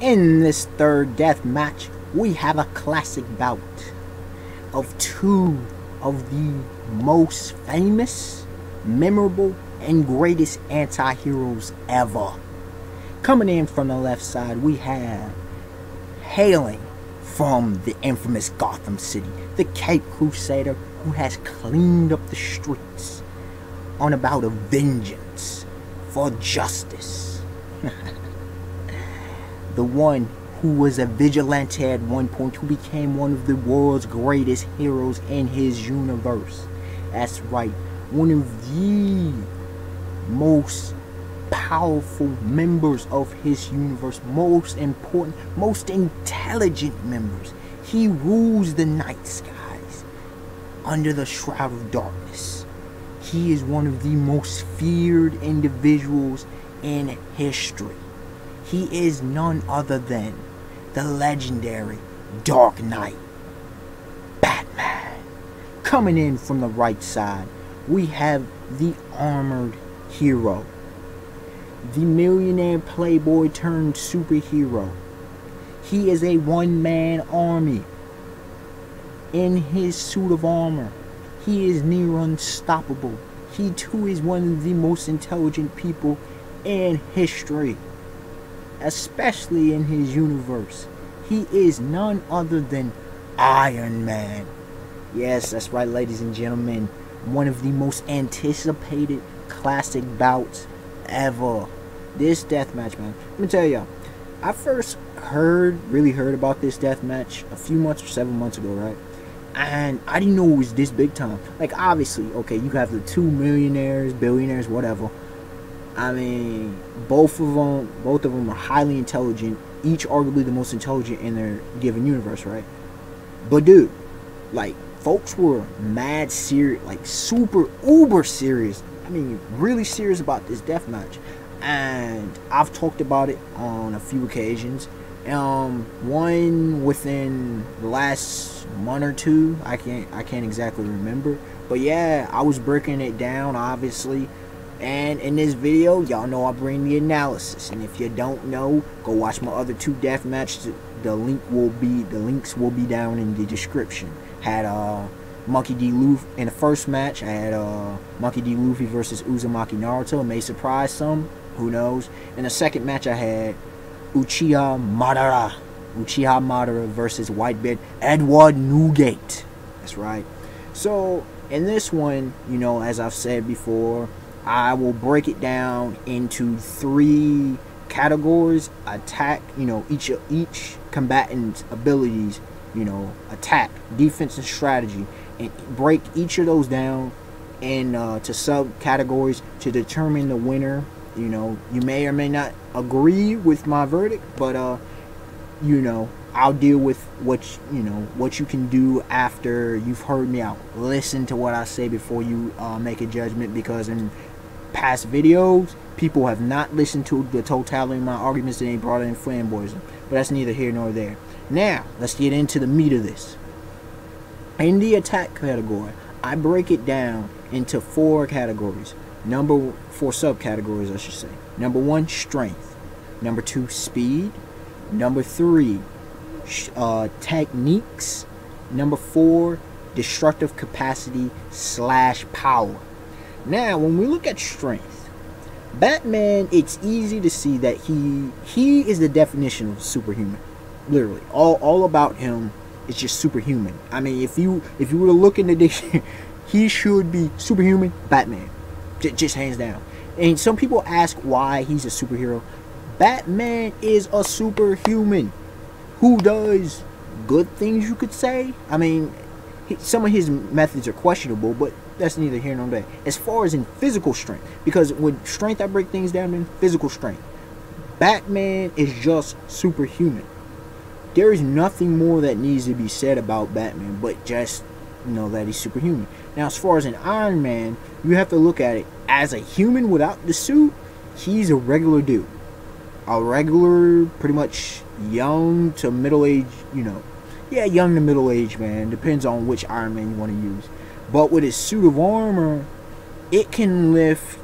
In this third death match, we have a classic bout of two of the most famous, memorable, and greatest anti-heroes ever. Coming in from the left side, we have, hailing from the infamous Gotham City, the Cape Crusader who has cleaned up the streets on a bout of vengeance for justice. The one who was a vigilante at one point, who became one of the world's greatest heroes in his universe. That's right, one of the most powerful members of his universe, most important, most intelligent members. He rules the night skies under the shroud of darkness. He is one of the most feared individuals in history. He is none other than the legendary Dark Knight, Batman. Coming in from the right side, we have the armored hero, the millionaire playboy turned superhero. He is a one-man army. In his suit of armor, he is near unstoppable. He too is one of the most intelligent people in history, especially in his universe. He is none other than Iron Man. Yes, that's right, ladies and gentlemen. One of the most anticipated classic bouts ever. This deathmatch, man. Let me tell y'all, I first really heard about this deathmatch a few months or 7 months ago, right? And I didn't know it was this big time. Like, obviously, okay, you have the two millionaires, billionaires, whatever. I mean, both of them are highly intelligent, each arguably the most intelligent in their given universe, right? But dude, like, folks were mad serious, like super uber serious. I mean, really serious about this deathmatch. And I've talked about it on a few occasions. One within the last month or two. I can't exactly remember. But yeah, I was breaking it down, obviously. And in this video, y'all know I bring the analysis. And if you don't know, go watch my other two death matches. The links will be down in the description. Had Monkey D. Luffy in the first match. I had Monkey D. Luffy versus Uzumaki Naruto. It may surprise some, who knows. In the second match, I had Uchiha Madara versus Whitebeard Edward Newgate. That's right. So in this one, you know, as I've said before, I will break it down into three categories: attack, you know, each combatant's abilities, you know, attack, defense, and strategy, and break each of those down in to subcategories to determine the winner. You know, you may or may not agree with my verdict, but you know, I'll deal with what you can do after you've heard me out. Listen to what I say before you make a judgment, because in past videos, people have not listened to the totality of my arguments and they brought in fanboyism. But that's neither here nor there. Now, let's get into the meat of this. In the attack category, I break it down into four categories. Four subcategories, I should say. Number one, strength. Number two, speed. Number three, techniques. Number four, destructive capacity / power. Now, when we look at strength, Batman, it's easy to see that he is the definition of superhuman. Literally, all about him is just superhuman. I mean, if you were to look in the dictionary, he should be superhuman Batman, just hands down. And some people ask why he's a superhero. Batman is a superhuman who does good things, you could say. I mean, some of his methods are questionable, but that's neither here nor there. As far as in physical strength, because with strength I break things down in physical strength, Batman is just superhuman. There is nothing more that needs to be said about Batman, but just know that he's superhuman. Now, as far as an Iron Man, you have to look at it as a human without the suit. He's a regular dude, a regular, pretty much young to middle-aged, you know. Yeah, young to middle-aged, man. Depends on which Iron Man you want to use. But with his suit of armor, it can lift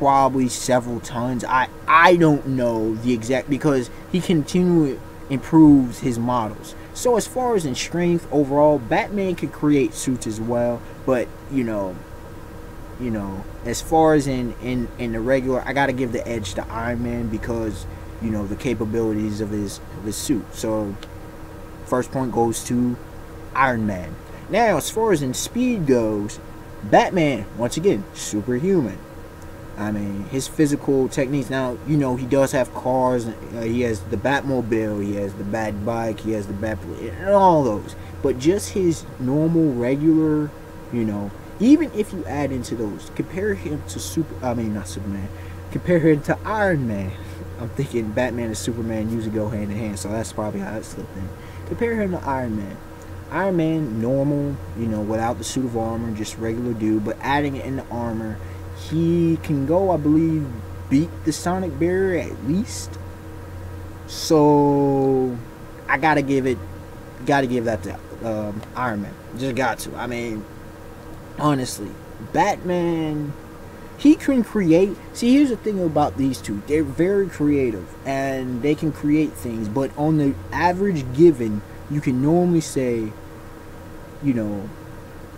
probably several tons. I don't know the exact, because he continually improves his models. So as far as in strength overall, Batman can create suits as well, but as far as in the regular, I gotta give the edge to Iron Man, because the capabilities of his suit. So first point goes to Iron Man. Now as far as in speed goes, Batman, once again, superhuman. I mean, his physical techniques. Now, he does have cars. He has the Batmobile. He has the Bat Bike. He has the Bat, and all those. But just his normal, regular, even if you add into those, compare him to not Superman. Compare him to Iron Man. I'm thinking Batman and Superman usually go hand in hand, so that's probably how it slipped in. Compare him to Iron Man. Iron Man, normal, without the suit of armor, just regular dude, but adding it in the armor, he can go, I believe, beat the Sonic Barrier at least. So I gotta give that to Iron Man. Just got to. I mean, honestly, Batman, he can create. See, here's the thing about these two: they're very creative and they can create things. But on the average given, you can normally say,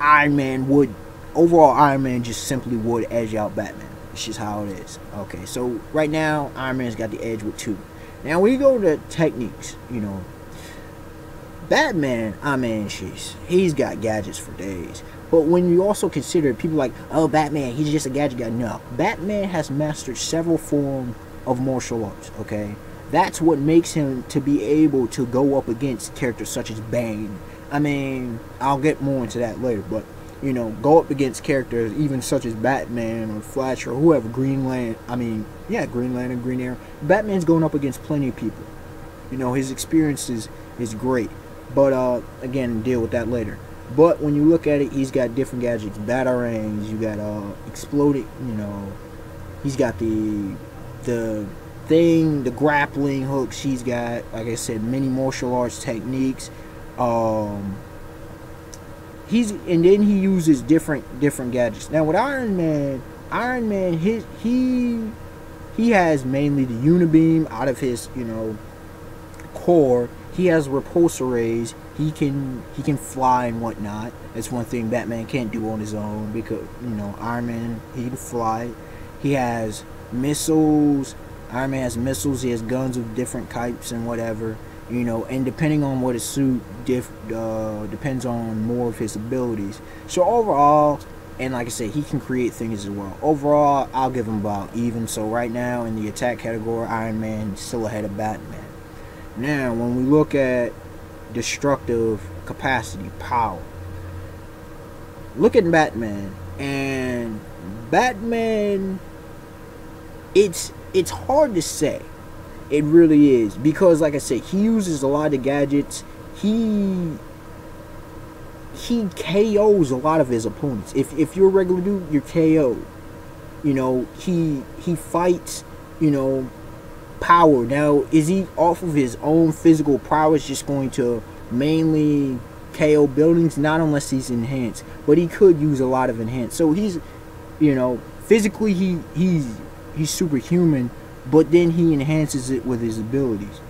Iron Man just simply would edge out Batman. It's just how it is. Okay, so right now, Iron Man's got the edge with 2. Now, we go to techniques, Batman, he's got gadgets for days. But when you also consider people like, oh, Batman, he's just a gadget guy. No, Batman has mastered several forms of martial arts, okay? That's what makes him to be able to go up against characters such as Bane. I mean, I'll get more into that later, but go up against characters even such as Batman or Flash or whoever, Green Lantern, Green Arrow. Batman's going up against plenty of people. His experience is great. But, again, deal with that later. But when you look at it, he's got different gadgets. Batarangs, you got, exploding, he's got the grappling hooks. He's got, like I said, many martial arts techniques. And then he uses different gadgets. Now with Iron Man, he has mainly the Unibeam out of his core. He has repulsor rays. He can fly and whatnot. That's one thing Batman can't do on his own, because Iron Man, he can fly. He has missiles. Iron Man has missiles. He has guns of different types and whatever. And depending on what his suit depends on more of his abilities. So overall, and like I said, he can create things as well. Overall, I'll give him about even. So right now in the attack category, Iron Man is still ahead of Batman. Now, when we look at destructive capacity, power, look at Batman, and Batman, it's hard to say. It really is, because like I said, he uses a lot of gadgets. He KOs a lot of his opponents. If you're a regular dude, you're KO'd. He fights, power. Now, is he off of his own physical prowess just going to mainly KO buildings? Not unless he's enhanced, but he could use a lot of enhanced. So he's, physically he's superhuman, but then he enhances it with his abilities.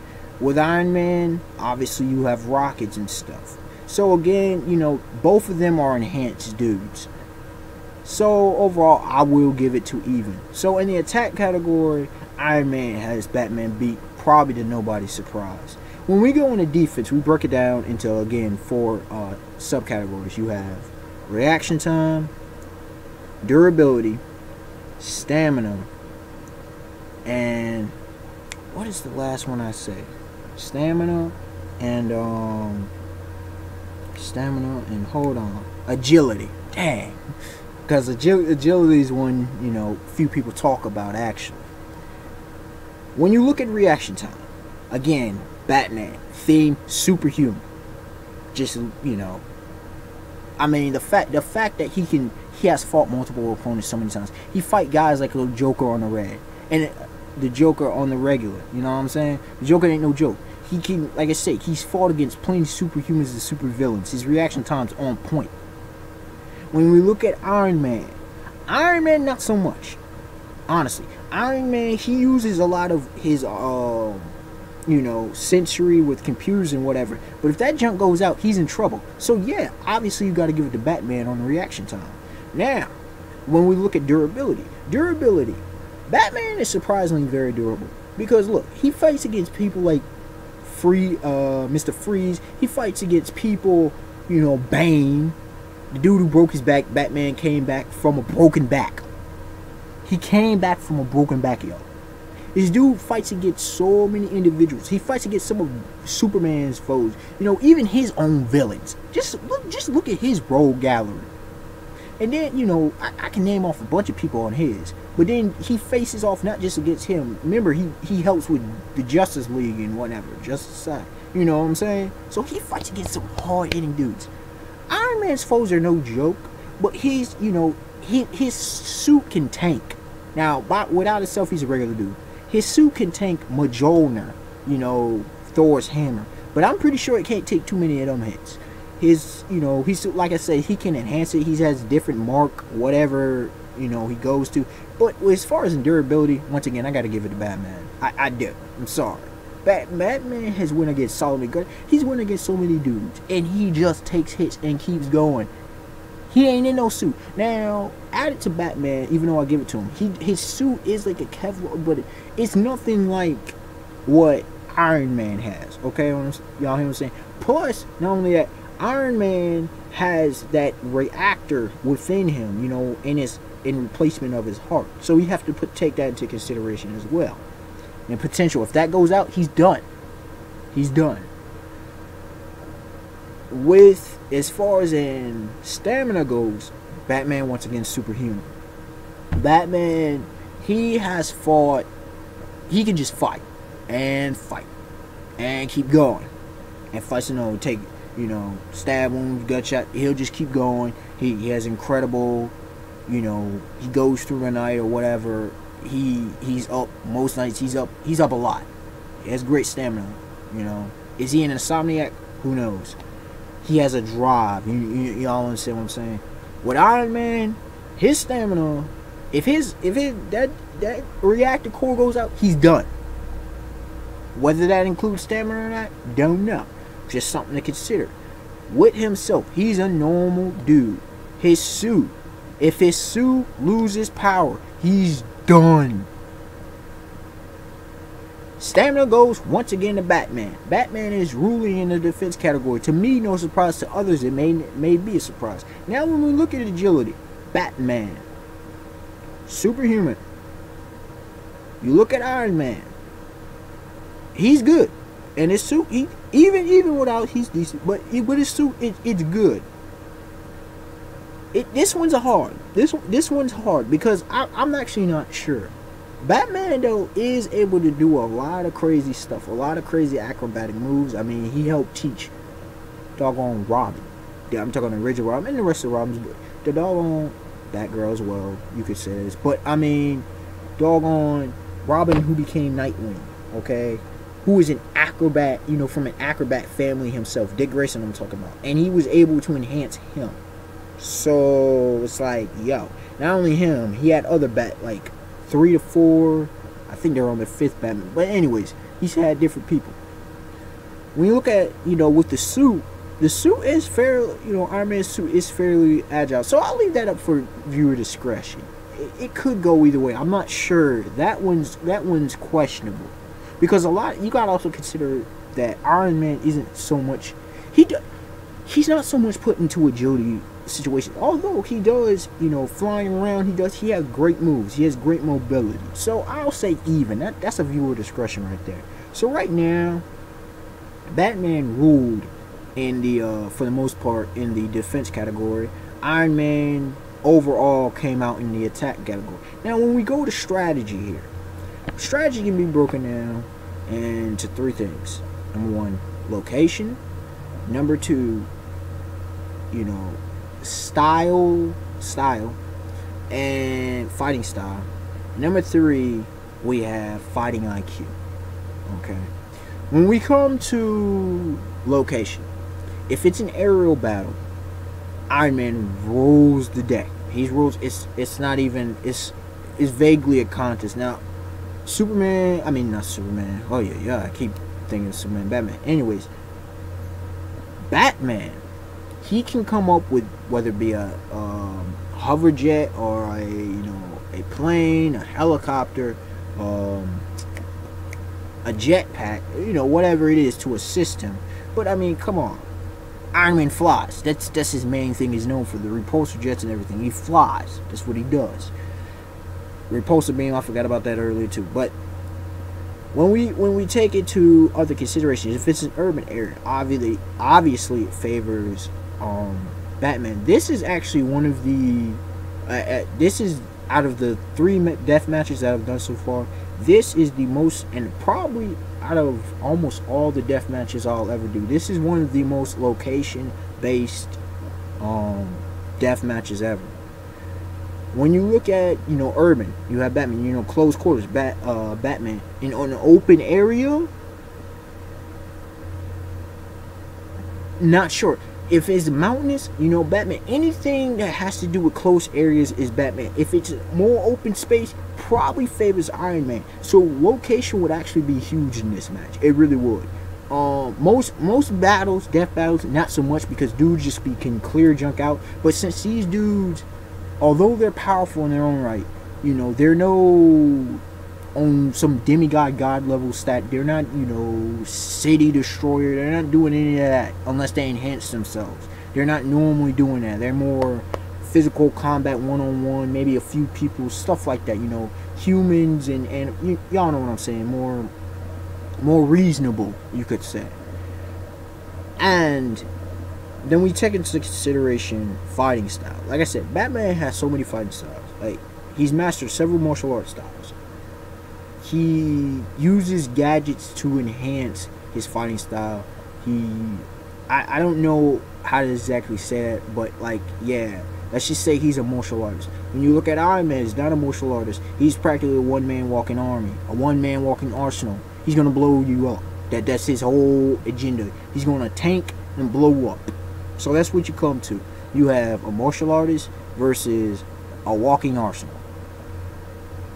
With Iron Man, obviously you have rockets and stuff. So again, both of them are enhanced dudes. So overall, I will give it to even. So in the attack category, Iron Man has Batman beat, probably to nobody's surprise. When we go into defense, we break it down into, again, 4 subcategories. You have reaction time, durability, stamina, and what is the last one I say? Stamina and hold on, agility. Dang, because agility is one few people talk about actually. When you look at reaction time, again, Batman theme, superhuman. Just I mean, the fact that he has fought multiple opponents so many times. He fight guys like the Joker on the red and the Joker on the regular. You know what I'm saying? The Joker ain't no joke. He can, like I say, he's fought against plenty of superhumans and supervillains. His reaction time's on point. When we look at Iron Man not so much. Honestly, Iron Man, he uses a lot of his sensory with computers and whatever. But if that junk goes out, he's in trouble. So yeah, obviously you got to give it to Batman on the reaction time. Now, when we look at durability, Batman is surprisingly very durable because look, he fights against people like Mr. Freeze. He fights against people, Bane, the dude who broke his back. Batman came back from a broken back. He came back from a broken back, yo. This dude fights against so many individuals. He fights against some of Superman's foes. Even his own villains. Just look at his rogue gallery. And then, I can name off a bunch of people on his. But then he faces off not just against him. Remember, he helps with the Justice League and whatever. Justice Side. You know what I'm saying? So he fights against some hard-hitting dudes. Iron Man's foes are no joke. But his suit can tank. Now, without itself, he's a regular dude. His suit can tank Mjolnir, Thor's hammer. But I'm pretty sure it can't take too many of them hits. His like I said, he can enhance it. He has different mark, whatever, he goes to. But as far as durability, once again, I got to give it to Batman. I do. I'm sorry. Batman has won against Solomon Gunn. He's won against so many dudes. And he just takes hits and keeps going. He ain't in no suit. Now, add it to Batman, even though I give it to him. His suit is like a Kevlar, but it's nothing like what Iron Man has. Okay, y'all hear what I'm saying? Plus, not only that, Iron Man has that reactor within him, in replacement of his heart. So we have to take that into consideration as well. And potential, if that goes out, he's done. He's done. As far as in stamina goes, Batman once again superhuman. Batman, he has fought. He can just fight and keep going and fight. Take stab wounds, gunshot. He'll just keep going. He has incredible. He goes through the night or whatever. He's up most nights. He's up a lot. He has great stamina. Is he an insomniac? Who knows? He has a drive. Y'all understand what I'm saying? With Iron Man, his stamina, if that reactor core goes out, he's done. Whether that includes stamina or not, don't know. Just something to consider. With himself, he's a normal dude. His suit, if his suit loses power, he's done. Stamina goes once again to Batman. Batman is ruling in the defense category. To me, no surprise. To others, it may be a surprise. Now, when we look at agility, Batman, superhuman. You look at Iron Man, he's good, and his suit, even without, he's decent. But with his suit, it's good. This one's hard. This one's hard because I'm actually not sure. Batman, though, is able to do a lot of crazy stuff, a lot of crazy acrobatic moves. I mean, he helped teach doggone Robin. Yeah, I'm talking the original Robin and the rest of the Robins, but the doggone Batgirl as well, you could say this. But, I mean, doggone Robin who became Nightwing, okay? Who is an acrobat, from an acrobat family himself. Dick Grayson I'm talking about. And he was able to enhance him. So, it's like, yo. Not only him, he had other 3 to 4, I think they're on the 5th Batman. But anyways, he's had different people. When you look at, with the suit is fairly, Iron Man's suit is fairly agile. So I'll leave that up for viewer discretion. It could go either way. I'm not sure. That one's questionable. Because you got to also consider that Iron Man isn't so much, he's not so much put into agility situation, although he does, flying around, he has great moves, he has great mobility. So I'll say even. That's a viewer discretion right there. So right now, Batman ruled in the for the most part in the defense category. Iron Man overall came out in the attack category. Now when we go to strategy here, strategy can be broken down into 3 things. Number 1, location. Number 2, style and fighting style. Number 3, we have fighting IQ. Okay, when we come to location, if it's an aerial battle, Iron Man rules the day. He rules. It's not even. is vaguely a contest. Now, Superman, I mean, not Superman. Oh, yeah, I keep thinking of Superman, Batman. Anyways, Batman, he can come up with, whether it be a hover jet or a plane, a helicopter, a jetpack, whatever it is to assist him. But I mean, come on, Iron Man flies. That's his main thing. He's known for the repulsor jets and everything. He flies. That's what he does. Repulsor beam, I forgot about that earlier too. But when we take it to other considerations, if it's an urban area, obviously it favors Batman. This is actually one of the this is, out of the 3 death matches that I've done so far, this is the most, and probably out of almost all the death matches I'll ever do, this is one of the most location based death matches ever. When you look at, urban, you have Batman, close quarters, Batman. In an open area, not sure. If it's mountainous, Batman. Anything that has to do with close areas is Batman. If it's more open space, probably favors Iron Man. So location would actually be huge in this match. It really would. Most battles, death battles, not so much, because dudes just can clear junk out. But since these dudes, although they're powerful in their own right, they're no on some demigod god level stat. They're not, city destroyer. They're not doing any of that unless they enhance themselves. They're not normally doing that. They're more physical combat, one-on-one, maybe a few people, stuff like that. Humans and y'all know what I'm saying. More reasonable, you could say. And then we take into consideration fighting style. Like I said, Batman has so many fighting styles. Like, he's mastered several martial arts styles. He uses gadgets to enhance his fighting style. I don't know how to exactly say that, but yeah, let's just say he's a martial artist. When you look at Iron Man, he's not a martial artist. He's practically a one-man walking army, a one-man walking arsenal. He's gonna blow you up. That's his whole agenda. He's gonna tank and blow up. So that's what you come to. You have a martial artist versus a walking arsenal.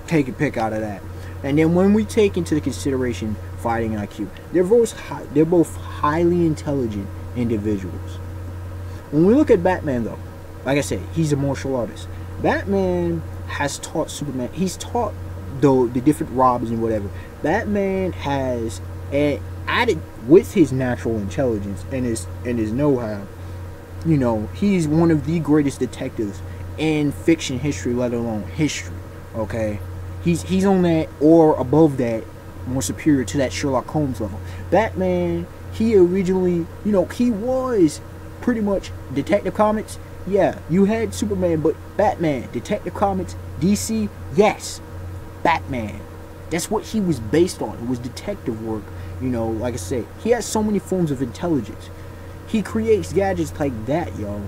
Take a pick out of that. And then when we take into consideration fighting IQ, they're both highly intelligent individuals. When we look at Batman, though, like I said, he's a martial artist. Batman has taught Superman. He's taught the different Robins and whatever. Batman has added with his natural intelligence and his know-how. He's one of the greatest detectives in fiction history, let alone history. Okay. He's on that or above that, more superior to that Sherlock Holmes level. Batman, he originally, he was pretty much Detective Comics. Yeah, you had Superman, but Batman, Detective Comics, DC, yes, Batman. That's what he was based on. It was detective work. Like I said, he has so many forms of intelligence. He creates gadgets like that, yo.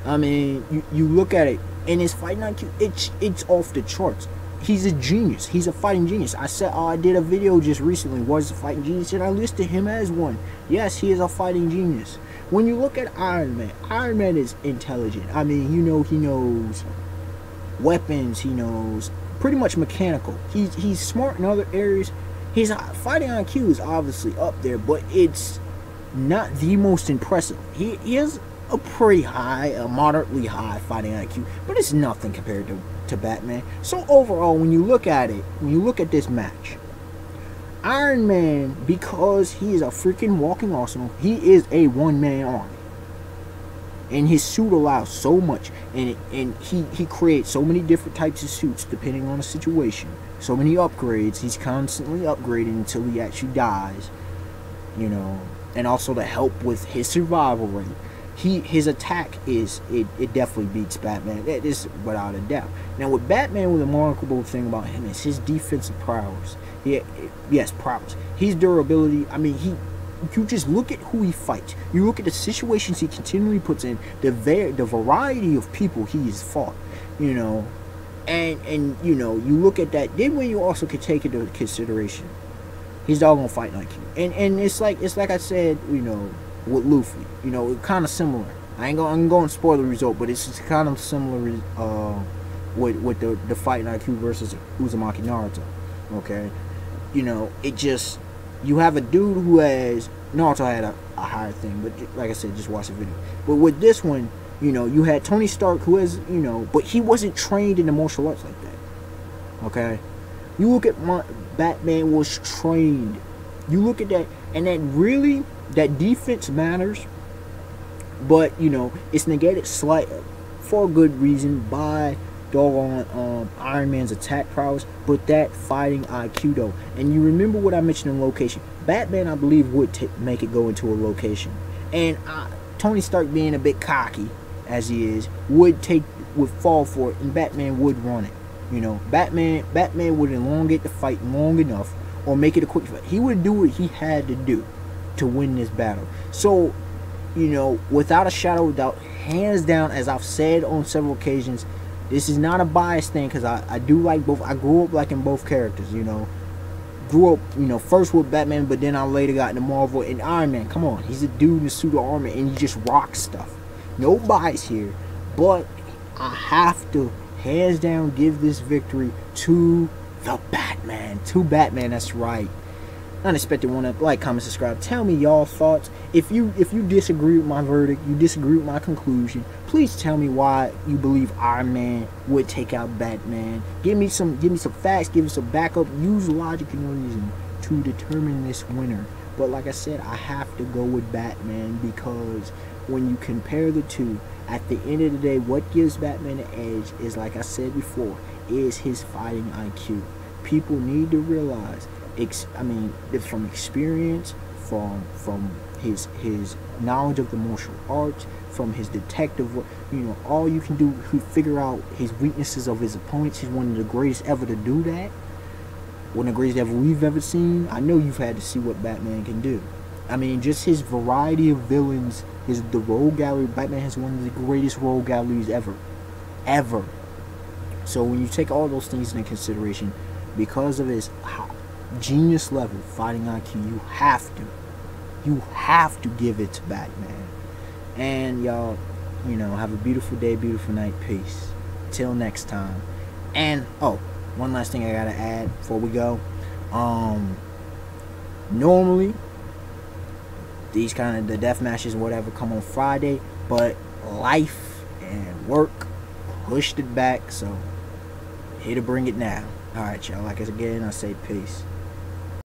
I mean, you look at it, and his fighting IQ, it's off the charts. He's a genius. He's a fighting genius. I said, I did a video just recently, was a fighting genius, and I listed him as one. Yes, he is a fighting genius. When you look at Iron Man is intelligent. I mean, he knows weapons. He knows pretty much mechanical. He's smart in other areas. His fighting IQ is obviously up there, but it's not the most impressive. He has a pretty high, a moderately high fighting IQ, but it's nothing compared to Batman. So overall, when you look at it, when you look at this match, Iron Man, because he is a freaking walking arsenal, he is a one-man army. And his suit allows so much, and he creates so many different types of suits depending on the situation. So many upgrades. He's constantly upgrading until he actually dies. And also to help with his survival rate. His attack it definitely beats Batman. That is without a doubt. Now with Batman, the remarkable thing about him is his defensive prowess. Yes, prowess. His durability. I mean, you just look at who he fights. You look at the situations he continually puts in. The variety of people he has fought. And you look at that. Then when you also could take into consideration his doggone fighting IQ. And it's like I said, with Luffy, kind of similar. I ain't going to spoil the result, but it's kind of similar with the fighting IQ versus Uzumaki Naruto. Okay, you know, it just, you have a dude who has, Naruto had a higher thing, but like I said, just watch the video. But with this one, you know, you had Tony Stark, who has, you know, but he wasn't trained in the martial arts like that. Okay, you look at Batman was trained. You look at that, and that really, that defense matters, but you know, it's negated slight for a good reason by doggone Iron Man's attack prowess, but that fighting IQ though. And you remember what I mentioned in location. Batman, I believe, would make it go into a location, and Tony Stark, being a bit cocky as he is, would fall for it, and Batman would run it. You know, Batman would elongate the fight long enough, or make it a quick fight. He would do what he had to do to win this battle. So, you know, without a shadow of doubt, hands down, as I've said on several occasions, this is not a biased thing, because I do like both. I grew up liking both characters, you know. Grew up, you know, first with Batman, but then I later got into Marvel and Iron Man. Come on, he's a dude in a suit of armor, and he just rocks stuff. No bias here, but I have to, hands down, give this victory to the Batman. To Batman, that's right. Unexpected one up. Like, comment, subscribe. Tell me y'all thoughts. If you disagree with my verdict, you disagree with my conclusion, please tell me why you believe Iron Man would take out Batman. Give me some facts, give me some backup, use logic and reason to determine this winner. But like I said, I have to go with Batman, because when you compare the two, at the end of the day, what gives Batman an edge is, like I said before, is his fighting IQ. People need to realize, from experience, from his knowledge of the martial arts, from his detective work, you know, all you can do to figure out his weaknesses of his opponents. He's one of the greatest ever to do that. One of the greatest ever we've ever seen. I know you've had to see what Batman can do. I mean, just his variety of villains, the role gallery. Batman has one of the greatest role galleries ever. So when you take all those things into consideration, because of his genius level fighting IQ, you have to give it to Batman. And y'all, you know, have a beautiful day, beautiful night. Peace. Till next time. And one last thing I gotta add before we go. Normally these kind of the death matches, whatever, come on Friday, but life and work pushed it back, so here to bring it now. Alright, y'all, like again, I say peace.